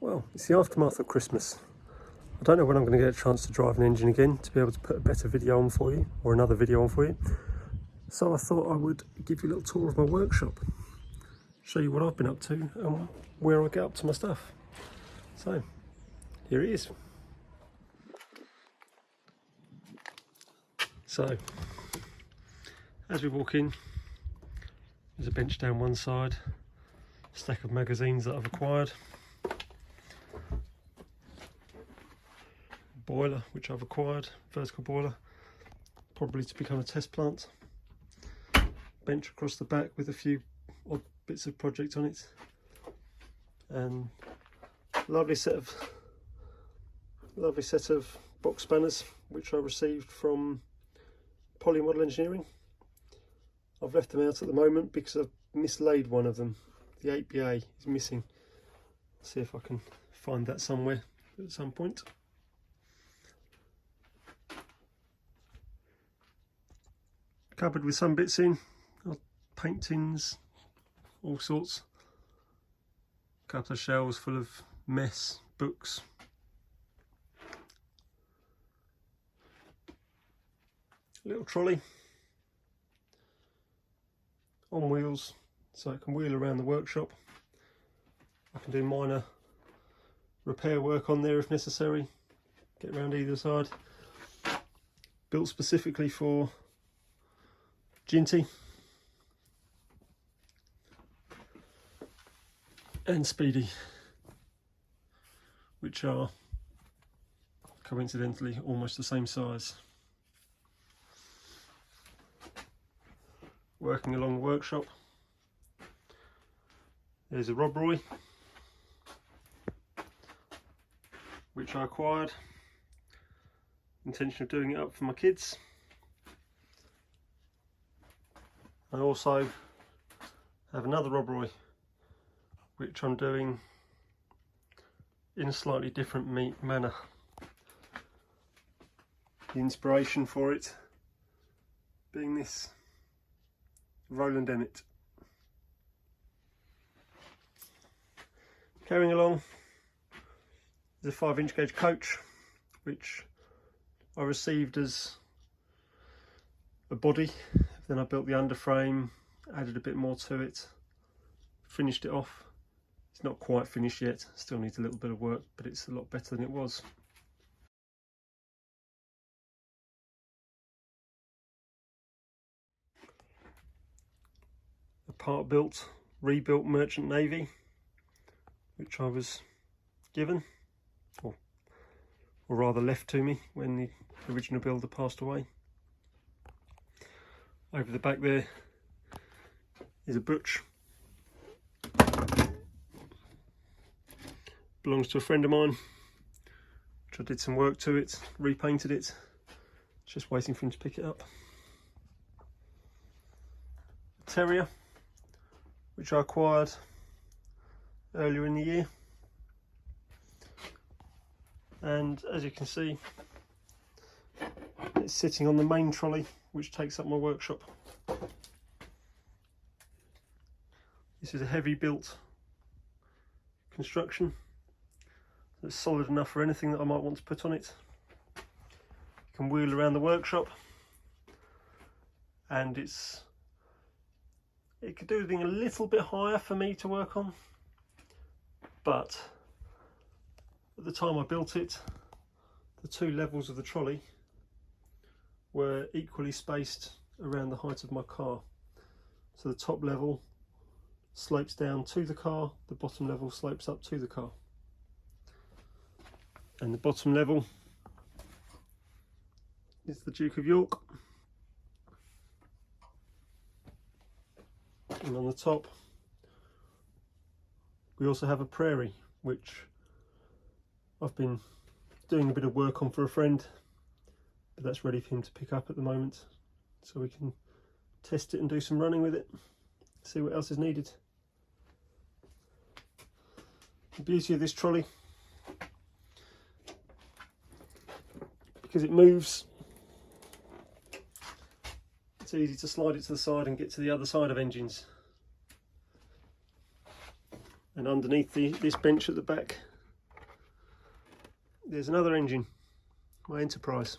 Well, it's the aftermath of Christmas. I don't know when I'm going to get a chance to drive an engine again to be able to put a better video on for you, or another video on for you. So I thought I would give you a little tour of my workshop, show you what I've been up to and where I get up to my stuff. So, here it is. So, as we walk in, there's a bench down one side, a stack of magazines that I've acquired, boiler which I've acquired, vertical boiler, probably to become a test plant, bench across the back with a few odd bits of project on it, and lovely set of box spanners which I received from Poly Model Engineering. I've left them out at the moment because I've mislaid one of them. The 8BA is missing. See if I can find that somewhere at some point. Cupboard with some bits in, paint tins, all sorts. A couple of shelves full of mess, books. A little trolley on wheels so it can wheel around the workshop. I can do minor repair work on there if necessary, get around either side. Built specifically for Ginty and Speedy, which are coincidentally almost the same size. Working along the workshop, there's a Rob Roy which I acquired, intention of doing it up for my kids. I also have another Rob Roy which I'm doing in a slightly different manner. The inspiration for it being this Roland Emmett. Carrying along is a 5-inch gauge coach which I received as a body. Then I built the underframe, added a bit more to it, finished it off. It's not quite finished yet, still needs a little bit of work, but it's a lot better than it was. A part built, rebuilt Merchant Navy, which I was given, or rather left to me when the original builder passed away. Over the back there is a butch. Belongs to a friend of mine, which I did some work to it, repainted it, just waiting for him to pick it up. A Terrier, which I acquired earlier in the year, and as you can see, it's sitting on the main trolley which takes up my workshop. This is a heavy built construction that's solid enough for anything that I might want to put on it. You can wheel around the workshop, and it could do the thing a little bit higher for me to work on, but at the time I built it, the two levels of the trolley were equally spaced around the height of my car. So the top level slopes down to the car, the bottom level slopes up to the car. And the bottom level is the Duke of York. And on the top we also have a Prairie, which I've been doing a bit of work on for a friend, but that's ready for him to pick up at the moment, so we can test it and do some running with it, see what else is needed. The beauty of this trolley, because it moves, it's easy to slide it to the side and get to the other side of engines. And underneath this bench at the back, there's another engine, my Enterprise.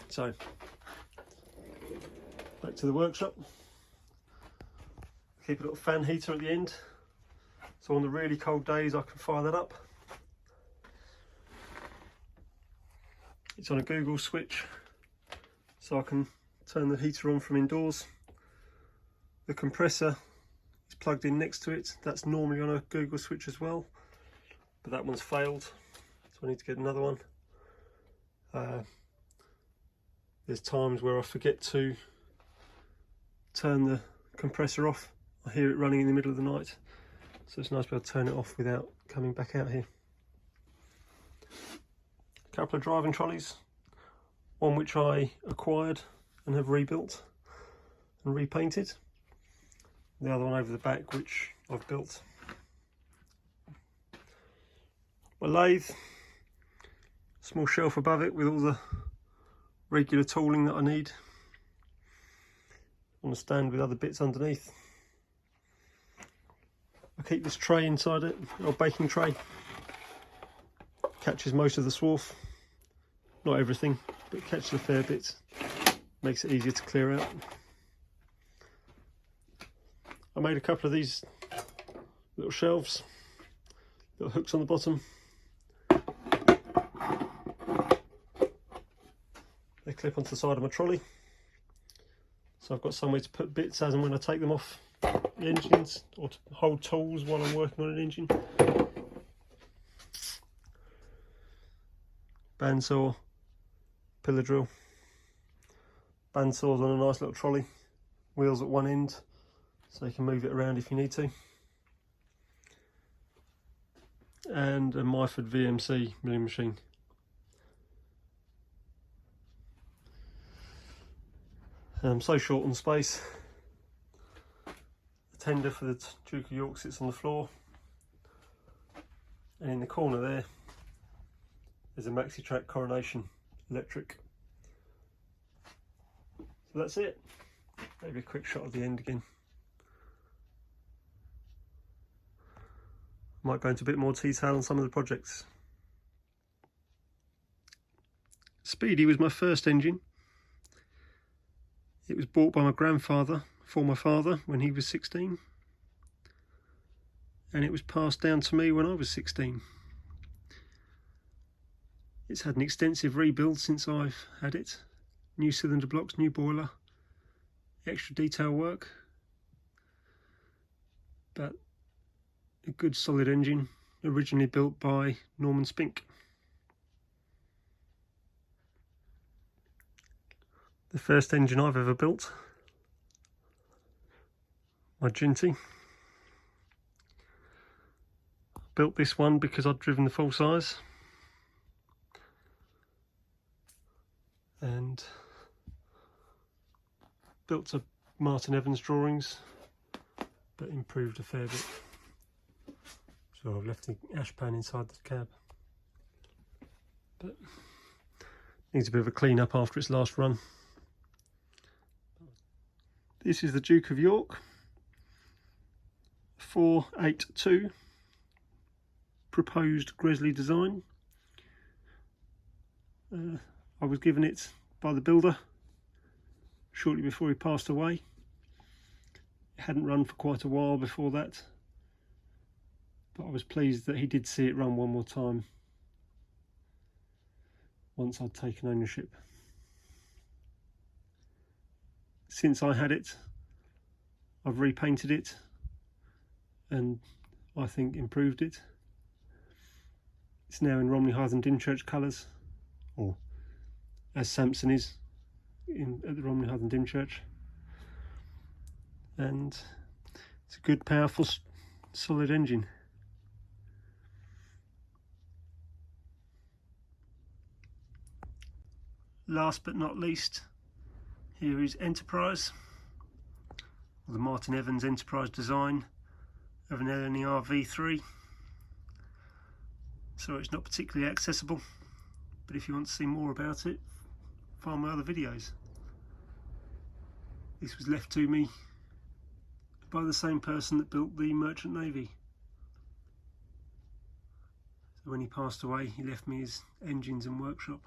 So, back to the workshop. Keep a little fan heater at the end, so on the really cold days I can fire that up. It's on a Google switch, so I can turn the heater on from indoors. The compressor is plugged in next to it. That's normally on a Google switch as well, but that one's failed, so I need to get another one. There's times where I forget to turn the compressor off. I hear it running in the middle of the night, so it's nice to be able to turn it off without coming back out here. A couple of driving trolleys, one which I acquired and have rebuilt and repainted. The other one over the back which I've built. My lathe, small shelf above it with all the regular tooling that I need, on a stand with other bits underneath. I keep this tray inside it, a baking tray. Catches most of the swarf, not everything, but catches a fair bit. Makes it easier to clear out. I made a couple of these little shelves, little hooks on the bottom. They clip onto the side of my trolley, so I've got somewhere to put bits as and when I take them off the engines, or to hold tools while I'm working on an engine. Bandsaw, pillar drill. Bandsaw's on a nice little trolley, wheels at one end, so you can move it around if you need to. And a Myford VMC milling machine. I'm so short on space. The tender for the Duke of York sits on the floor, and in the corner there's a maxi track Coronation electric. So that's it. Maybe a quick shot of the end again. Might go into a bit more detail on some of the projects. Speedy was my first engine. It was bought by my grandfather for my father when he was 16, and it was passed down to me when I was 16. It's had an extensive rebuild since I've had it. New cylinder blocks, new boiler, extra detail work, but a good solid engine, originally built by Norman Spink. The first engine I've ever built, my Ginty. Built this one because I'd driven the full size, and built to Martin Evans drawings, but improved a fair bit. So I've left the ash pan inside the cab, but needs a bit of a clean up after its last run. This is the Duke of York 482 proposed Gresley design. I was given it by the builder shortly before he passed away. It hadn't run for quite a while before that, but I was pleased that he did see it run one more time once I'd taken ownership. Since I had it, I've repainted it and I think improved it. It's now in Romney Hythe and Dymchurch colours, or as Samson is at the Romney Hythe and Dymchurch, and it's a good, powerful, solid engine. Last but not least, here is Enterprise, or the Martin Evans Enterprise design of an LNER V3. So it's not particularly accessible, but if you want to see more about it, find my other videos. This was left to me by the same person that built the Merchant Navy. When he passed away, he left me his engines and workshop.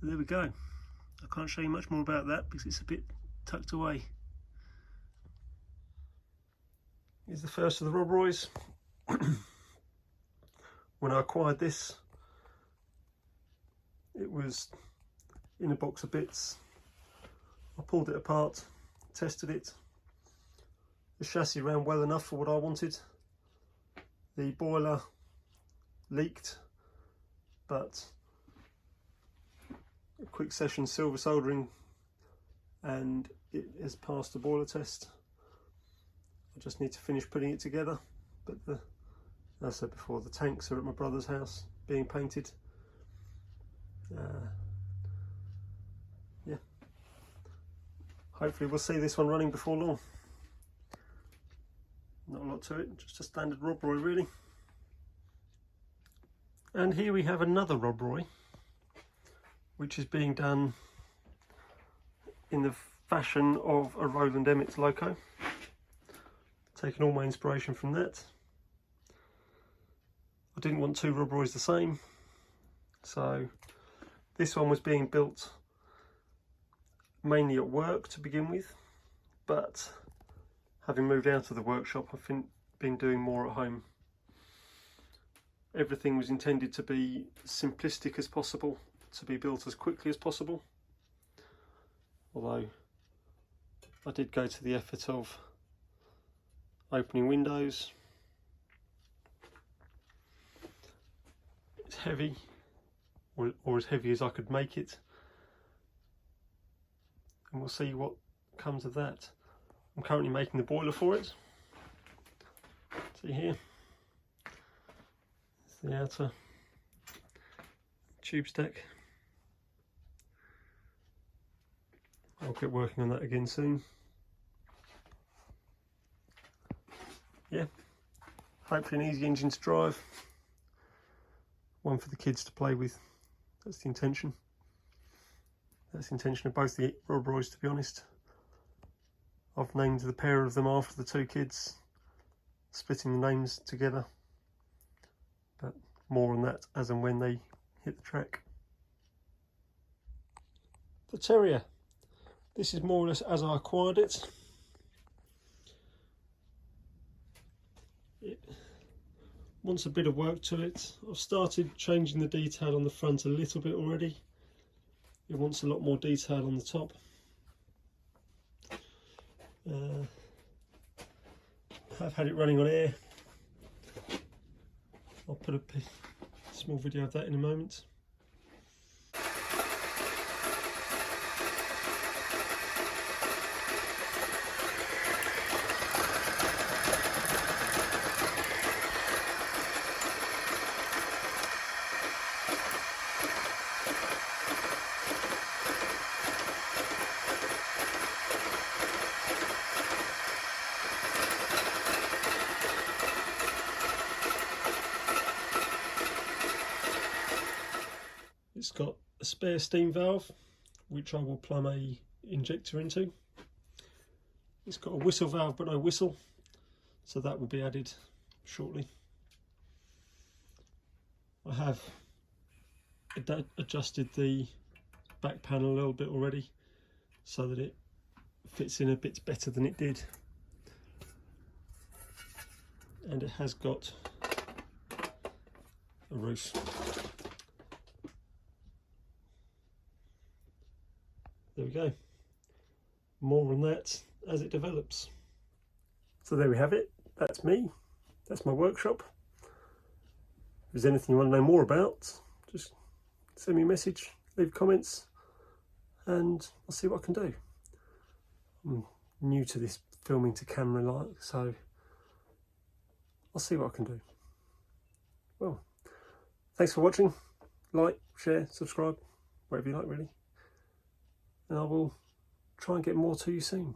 There we go. I can't show you much more about that because it's a bit tucked away. Here's the first of the Rob Roys. When I acquired this, it was in a box of bits. I pulled it apart, tested it. The chassis ran well enough for what I wanted. The boiler leaked, but a quick session silver soldering and it has passed the boiler test. I just need to finish putting it together, but as I said before, the tanks are at my brother's house being painted. Yeah, hopefully we'll see this one running before long. Not a lot to it, just a standard Rob Roy really. And here we have another Rob Roy, which is being done in the fashion of a Roland Emmett's Loco. Taking all my inspiration from that. I didn't want two Rob Roys the same, so this one was being built mainly at work to begin with, but having moved out of the workshop, I've been doing more at home. Everything was intended to be simplistic as possible, to be built as quickly as possible, although I did go to the effort of opening windows. It's heavy, or as heavy as I could make it, and we'll see what comes of that. I'm currently making the boiler for it. See here, it's the outer tube stack. I'll get working on that again soon. Yeah, hopefully an easy engine to drive, one for the kids to play with. That's the intention. That's the intention of both the Rob Roys, to be honest. I've named the pair of them after the two kids, splitting the names together, but more on that as and when they hit the track. The Terrier. This is more or less as I acquired it. It wants a bit of work to it. I've started changing the detail on the front a little bit already. It wants a lot more detail on the top. I've had it running on air. I'll put a small video of that in a moment. It's got a spare steam valve, which I will plumb a injector into. It's got a whistle valve but no whistle, so that will be added shortly. I have adjusted the back panel a little bit already so that it fits in a bit better than it did, and it has got a roof. There we go. More on that as it develops. So there we have it. That's me. That's my workshop. If there's anything you want to know more about, just send me a message, leave comments, and I'll see what I can do. I'm new to this filming to camera light, so I'll see what I can do. Well, thanks for watching. Like, share, subscribe, whatever you like really. And I will try and get more to you soon.